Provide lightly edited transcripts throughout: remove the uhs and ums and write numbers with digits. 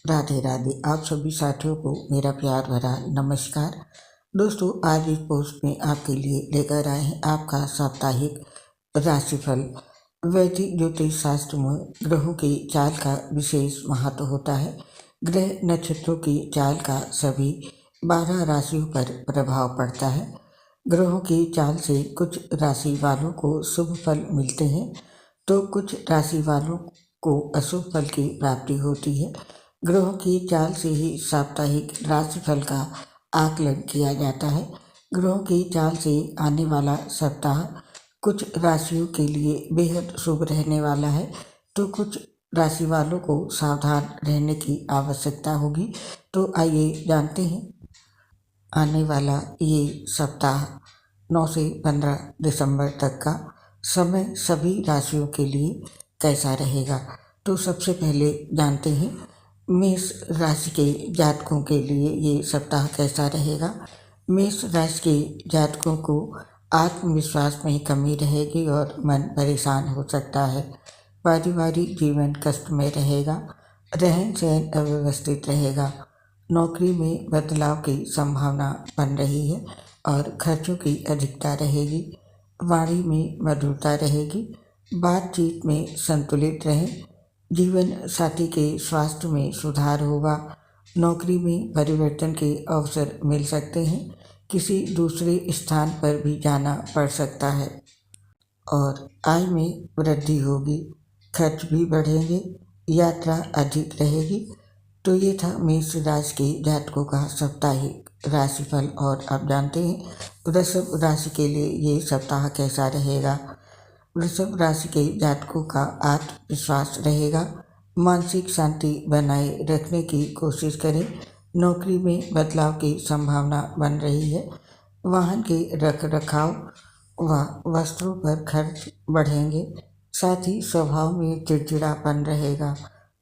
राधे राधे। आप सभी साथियों को मेरा प्यार भरा नमस्कार। दोस्तों, आज इस पोस्ट में आपके लिए लेकर आए हैं आपका साप्ताहिक राशिफल। वैदिक ज्योतिष शास्त्र में ग्रहों की चाल का विशेष महत्व होता है। ग्रह नक्षत्रों की चाल का सभी 12 राशियों पर प्रभाव पड़ता है। ग्रहों की चाल से कुछ राशि वालों को शुभ फल मिलते हैं तो कुछ राशि वालों को अशुभ फल की प्राप्ति होती है। ग्रहों की चाल से ही साप्ताहिक राशिफल का आकलन किया जाता है। ग्रहों की चाल से आने वाला सप्ताह कुछ राशियों के लिए बेहद शुभ रहने वाला है तो कुछ राशि वालों को सावधान रहने की आवश्यकता होगी। तो आइए जानते हैं आने वाला ये सप्ताह 9 से 15 दिसंबर तक का समय सभी राशियों के लिए कैसा रहेगा। तो सबसे पहले जानते हैं मेष राशि के जातकों के लिए ये सप्ताह कैसा रहेगा। मेष राशि के जातकों को आत्मविश्वास में कमी रहेगी और मन परेशान हो सकता है। पारिवारिक जीवन कष्टमय रहेगा। रहन सहन अव्यवस्थित रहेगा। नौकरी में बदलाव की संभावना बन रही है और खर्चों की अधिकता रहेगी। वाणी में मधुरता रहेगी। बातचीत में संतुलित रहें। जीवन साथी के स्वास्थ्य में सुधार होगा। नौकरी में परिवर्तन के अवसर मिल सकते हैं। किसी दूसरे स्थान पर भी जाना पड़ सकता है और आय में वृद्धि होगी। खर्च भी बढ़ेंगे। यात्रा अधिक रहेगी। तो ये था मेष राशि के जातकों का साप्ताहिक राशिफल। और आप जानते हैं वृषभ राशि के लिए ये सप्ताह कैसा रहेगा। वृषभ राशि के जातकों का आत्मविश्वास रहेगा। मानसिक शांति बनाए रखने की कोशिश करें। नौकरी में बदलाव की संभावना बन रही है। वाहन के रख रखाव व वस्त्रों पर खर्च बढ़ेंगे। साथ ही स्वभाव में चिड़चिड़ापन रहेगा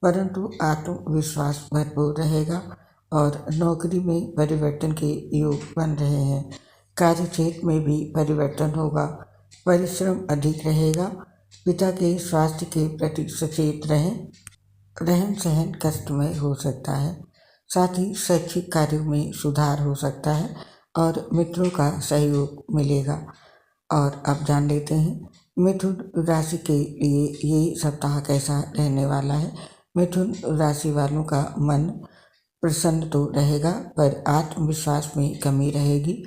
परंतु आत्मविश्वास भरपूर रहेगा और नौकरी में परिवर्तन के योग बन रहे हैं। कार्यक्षेत्र में भी परिवर्तन होगा। परिश्रम अधिक रहेगा। पिता के स्वास्थ्य के प्रति सचेत रहें। रहन सहन कष्टमय हो सकता है। साथ ही शैक्षिक कार्यों में सुधार हो सकता है और मित्रों का सहयोग मिलेगा। और अब जान लेते हैं मिथुन राशि के लिए ये सप्ताह कैसा रहने वाला है। मिथुन राशि वालों का मन प्रसन्न तो रहेगा पर आत्मविश्वास में कमी रहेगी।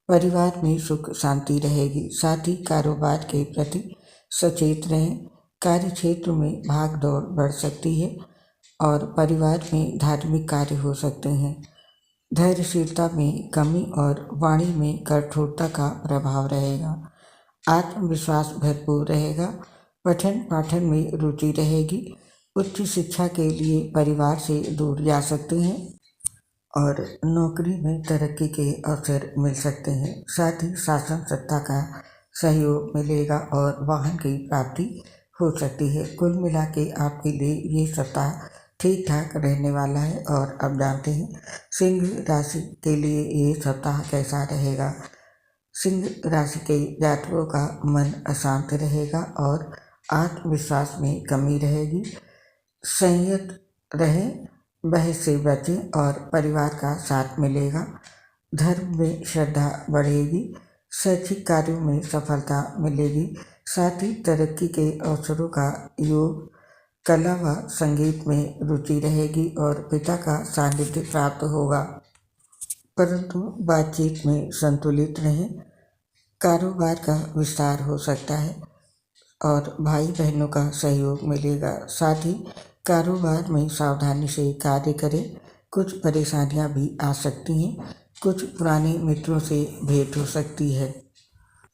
परिवार में सुख शांति रहेगी। साथ ही कारोबार के प्रति सचेत रहें। कार्य क्षेत्र में भाग दौड़ बढ़ सकती है और परिवार में धार्मिक कार्य हो सकते हैं। धैर्यशीलता में कमी और वाणी में कठोरता का प्रभाव रहेगा। आत्मविश्वास भरपूर रहेगा। पठन पाठन में रुचि रहेगी। उच्च शिक्षा के लिए परिवार से दूर जा सकते हैं और नौकरी में तरक्की के अवसर मिल सकते हैं। साथ ही शासन सत्ता का सहयोग मिलेगा और वाहन की प्राप्ति हो सकती है। कुल मिला के आपके लिए ये सप्ताह ठीक ठाक रहने वाला है। और अब जानते हैं सिंह राशि के लिए ये सप्ताह कैसा रहेगा। सिंह राशि के जातकों का मन अशांत रहेगा और आत्मविश्वास में कमी रहेगी। संयत रहें। बहस से बचें और परिवार का साथ मिलेगा। धर्म में श्रद्धा बढ़ेगी। शैक्षिक कार्यों में सफलता मिलेगी। साथ ही तरक्की के अवसरों का योग। कला व संगीत में रुचि रहेगी और पिता का सानिध्य प्राप्त होगा परंतु बातचीत में संतुलित रहें। कारोबार का विस्तार हो सकता है और भाई बहनों का सहयोग मिलेगा। साथ ही कारोबार में सावधानी से कार्य करें। कुछ परेशानियां भी आ सकती हैं। कुछ पुराने मित्रों से भेंट हो सकती है।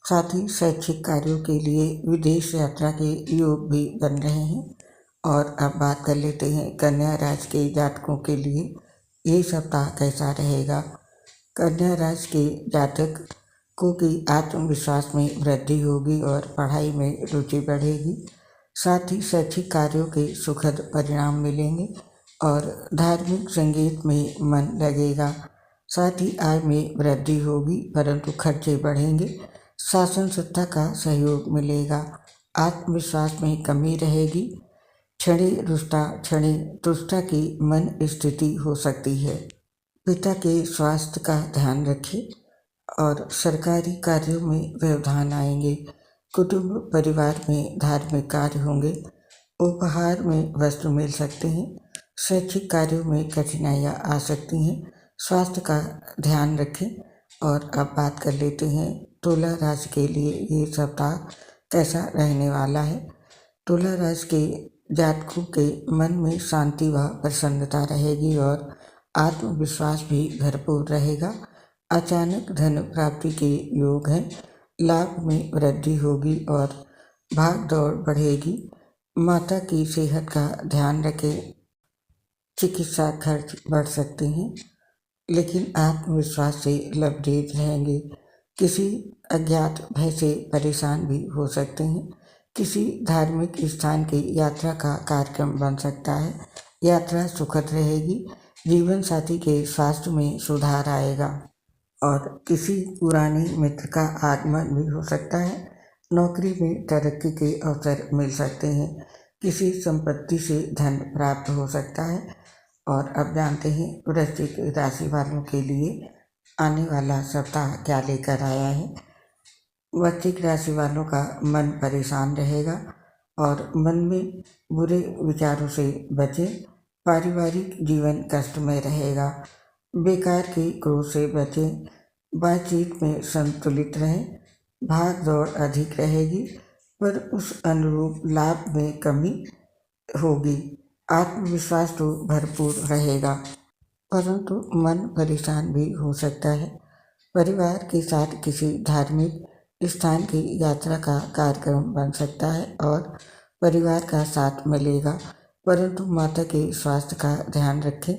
साथ ही शैक्षिक कार्यों के लिए विदेश यात्रा के योग भी बन रहे हैं। और अब बात कर लेते हैं कन्या राशि के जातकों के लिए ये सप्ताह कैसा रहेगा। कन्या राशि के जातक को की आत्मविश्वास में वृद्धि होगी और पढ़ाई में रुचि बढ़ेगी। साथ ही शैक्षिक कार्यों के सुखद परिणाम मिलेंगे और धार्मिक संगीत में मन लगेगा। साथ ही आय में वृद्धि होगी परंतु खर्चे बढ़ेंगे। शासन सत्ता का सहयोग मिलेगा। आत्मविश्वास में कमी रहेगी। क्षणे रुष्टा क्षणे तुष्टा की मन स्थिति हो सकती है। पिता के स्वास्थ्य का ध्यान रखें और सरकारी कार्यों में व्यवधान आएंगे। कुटुंब परिवार में धार्मिक कार्य होंगे। उपहार में वस्त्र मिल सकते हैं। शैक्षिक कार्यों में कठिनाइयाँ आ सकती हैं। स्वास्थ्य का ध्यान रखें। और अब बात कर लेते हैं तुला राशि के लिए ये सप्ताह कैसा रहने वाला है। तुला राशि के जातकों के मन में शांति व प्रसन्नता रहेगी और आत्मविश्वास भी भरपूर रहेगा। अचानक धन प्राप्ति के योग हैं। लाभ में वृद्धि होगी और भाग दौड़ बढ़ेगी। माता की सेहत का ध्यान रखें। चिकित्सा खर्च बढ़ सकते हैं लेकिन आत्मविश्वास से लबरेज रहेंगे। किसी अज्ञात भय से परेशान भी हो सकते हैं। किसी धार्मिक स्थान की यात्रा का कार्यक्रम बन सकता है। यात्रा सुखद रहेगी। जीवन साथी के स्वास्थ्य में सुधार आएगा और किसी पुराने मित्र का आगमन भी हो सकता है। नौकरी में तरक्की के अवसर मिल सकते हैं। किसी संपत्ति से धन प्राप्त हो सकता है। और अब जानते हैं वृश्चिक राशि वालों के लिए आने वाला सप्ताह क्या लेकर आया है। वृश्चिक राशि वालों का मन परेशान रहेगा और मन में बुरे विचारों से बचें। पारिवारिक जीवन कष्टमय रहेगा। बेकार के क्रोध से बचें। बातचीत में संतुलित रहें। भाग दौड़ अधिक रहेगी पर उस अनुरूप लाभ में कमी होगी। आत्मविश्वास तो भरपूर रहेगा परंतु मन परेशान भी हो सकता है। परिवार के साथ किसी धार्मिक स्थान की यात्रा का कार्यक्रम बन सकता है और परिवार का साथ मिलेगा परंतु माता के स्वास्थ्य का ध्यान रखें।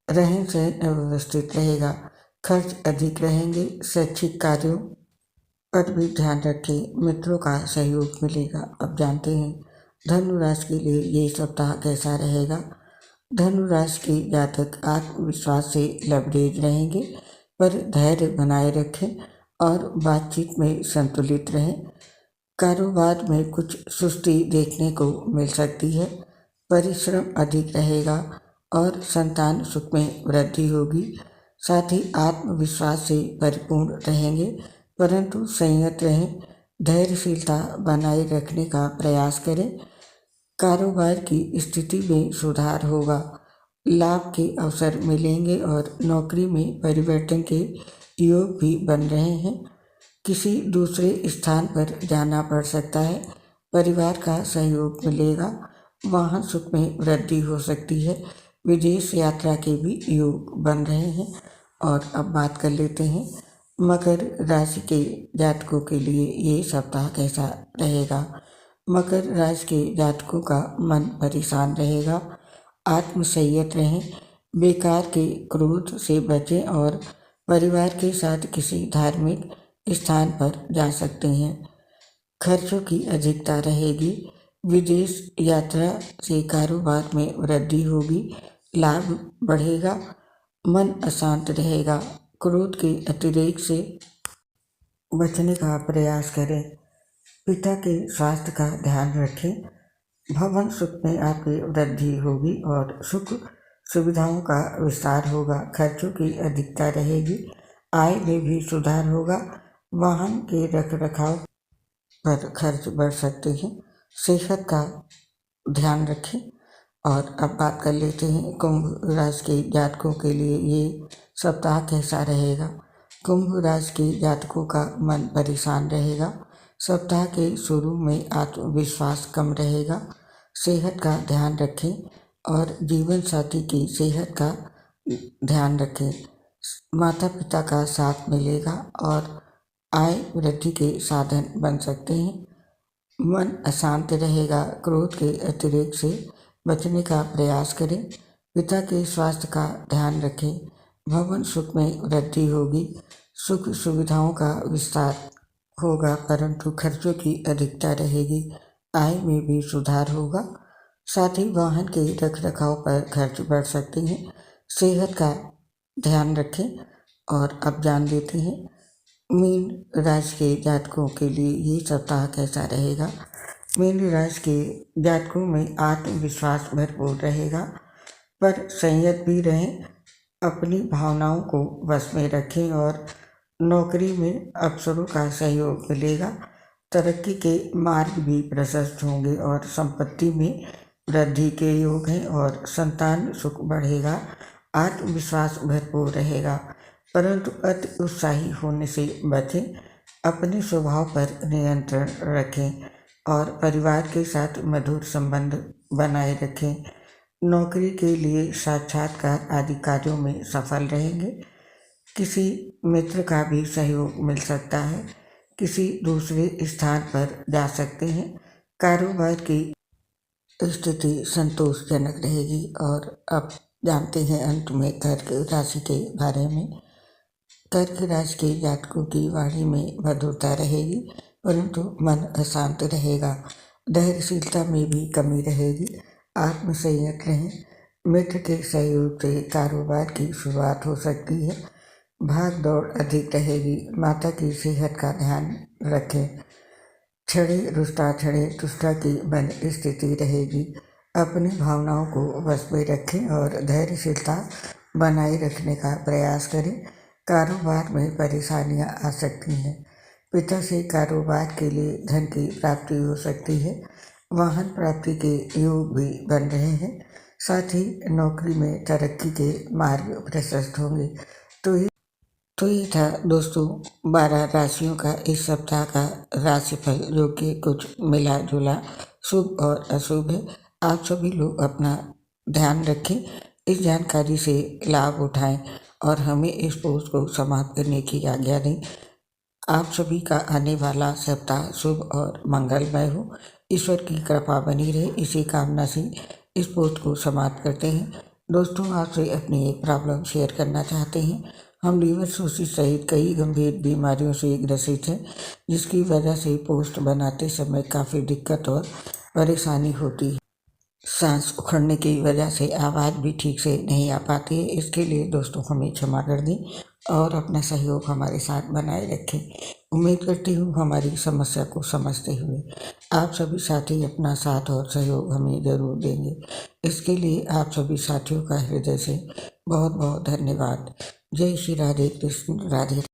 रहन सहन अव्यवस्थित रहेगा। खर्च अधिक रहेंगे। शैक्षिक कार्यों पर भी ध्यान रखें। मित्रों का सहयोग मिलेगा। अब जानते हैं धनु राशि के लिए ये सप्ताह कैसा रहेगा। धनु राशि के जातक आत्मविश्वास से लबरेज रहेंगे पर धैर्य बनाए रखें और बातचीत में संतुलित रहें। कारोबार में कुछ सुस्ती देखने को मिल सकती है। परिश्रम अधिक रहेगा और संतान सुख में वृद्धि होगी। साथ ही आत्मविश्वास से परिपूर्ण रहेंगे परंतु संयत रहें। धैर्यशीलता बनाए रखने का प्रयास करें। कारोबार की स्थिति में सुधार होगा। लाभ के अवसर मिलेंगे और नौकरी में परिवर्तन के योग भी बन रहे हैं। किसी दूसरे स्थान पर जाना पड़ सकता है। परिवार का सहयोग मिलेगा। वाहन सुख में वृद्धि हो सकती है। विदेश यात्रा के भी योग बन रहे हैं। और अब बात कर लेते हैं मकर राशि के जातकों के लिए ये सप्ताह कैसा रहेगा। मकर राशि के जातकों का मन परेशान रहेगा। आत्मसंयत रहें। बेकार के क्रोध से बचें और परिवार के साथ किसी धार्मिक स्थान पर जा सकते हैं। खर्चों की अधिकता रहेगी। विदेश यात्रा से कारोबार में वृद्धि होगी। लाभ बढ़ेगा। मन अशांत रहेगा। क्रोध के अतिरेक से बचने का प्रयास करें। पिता के स्वास्थ्य का ध्यान रखें। भवन सुख में आपकी वृद्धि होगी और सुख सुविधाओं का विस्तार होगा। खर्चों की अधिकता रहेगी। आय में भी सुधार होगा। वाहन के रखरखाव पर खर्च बढ़ सकते हैं। सेहत का ध्यान रखें। और अब बात कर लेते हैं कुंभ राशि के जातकों के लिए ये सप्ताह कैसा रहेगा। कुंभ राशि के जातकों का मन परेशान रहेगा। सप्ताह के शुरू में आत्मविश्वास कम रहेगा। सेहत का ध्यान रखें और जीवन साथी की सेहत का ध्यान रखें। माता पिता का साथ मिलेगा और आय वृद्धि के साधन बन सकते हैं। मन अशांत रहेगा। क्रोध के अतिरेक से बचने का प्रयास करें। पिता के स्वास्थ्य का ध्यान रखें। भवन सुख में वृद्धि होगी। सुख सुविधाओं का विस्तार होगा परंतु खर्चों की अधिकता रहेगी। आय में भी सुधार होगा। साथ ही वाहन के रखरखाव पर खर्च बढ़ सकते हैं। सेहत का ध्यान रखें। और अब जान लेते हैं मीन राशि के जातकों के लिए ये सप्ताह कैसा रहेगा। मीन राशि के जातकों में आत्मविश्वास भरपूर रहेगा, पर संयत भी रहें। अपनी भावनाओं को वश में रखें और नौकरी में अफसरों का सहयोग मिलेगा। तरक्की के मार्ग भी प्रशस्त होंगे और संपत्ति में वृद्धि के योग हैं और संतान सुख बढ़ेगा। आत्मविश्वास भरपूर रहेगा, परंतु अति उत्साही होने से बचें। अपने स्वभाव पर नियंत्रण रखें और परिवार के साथ मधुर संबंध बनाए रखें। नौकरी के लिए साक्षात्कार आदि कार्यों में सफल रहेंगे। किसी मित्र का भी सहयोग मिल सकता है। किसी दूसरे स्थान पर जा सकते हैं। कारोबार की स्थिति संतोषजनक रहेगी। और अब जानते हैं अंत में कर्क राशि के बारे में। कर्क राशि के जातकों की वाणी में मधुरता रहेगी, परंतु मन अशांत रहेगा। धैर्यशीलता में भी कमी रहेगी। आत्मसंयत रहें। मित्र के सहयोग से कारोबार की शुरुआत हो सकती है। भाग दौड़ अधिक रहेगी। माता की सेहत का ध्यान रखें। छड़े रुष्टा छड़े तुष्टा की बन स्थिति रहेगी। अपनी भावनाओं को वश में रखें और धैर्यशीलता बनाए रखने का प्रयास करें। कारोबार में परेशानियां आ सकती हैं। पिता से कारोबार के लिए धन की प्राप्ति हो सकती है। वाहन प्राप्ति के योग भी बन रहे हैं। साथ ही नौकरी में तरक्की के मार्ग प्रशस्त होंगे। तो ये था दोस्तों 12 राशियों का इस सप्ताह का राशिफल, जो कि कुछ मिला जुला शुभ और अशुभ है। आप सभी लोग अपना ध्यान रखें, इस जानकारी से लाभ उठाएं और हमें इस पोस्ट को समाप्त करने की आज्ञा दें। आप सभी का आने वाला सप्ताह शुभ और मंगलमय हो। ईश्वर की कृपा बनी रहे, इसी कामना से इस पोस्ट को समाप्त करते हैं। दोस्तों, आपसे अपनी एक प्रॉब्लम शेयर करना चाहते हैं। हम लीवर सोसिस सहित कई गंभीर बीमारियों से ग्रसित हैं, जिसकी वजह से पोस्ट बनाते समय काफ़ी दिक्कत और परेशानी होती है। सांस उखड़ने की वजह से आवाज़ भी ठीक से नहीं आ पाती है। इसके लिए दोस्तों हमें क्षमा कर दें और अपना सहयोग हमारे साथ बनाए रखें। उम्मीद करती हूँ हमारी समस्या को समझते हुए आप सभी साथी अपना साथ और सहयोग हमें ज़रूर देंगे। इसके लिए आप सभी साथियों का हृदय से बहुत बहुत धन्यवाद। जय श्री राधे कृष्ण। राधे।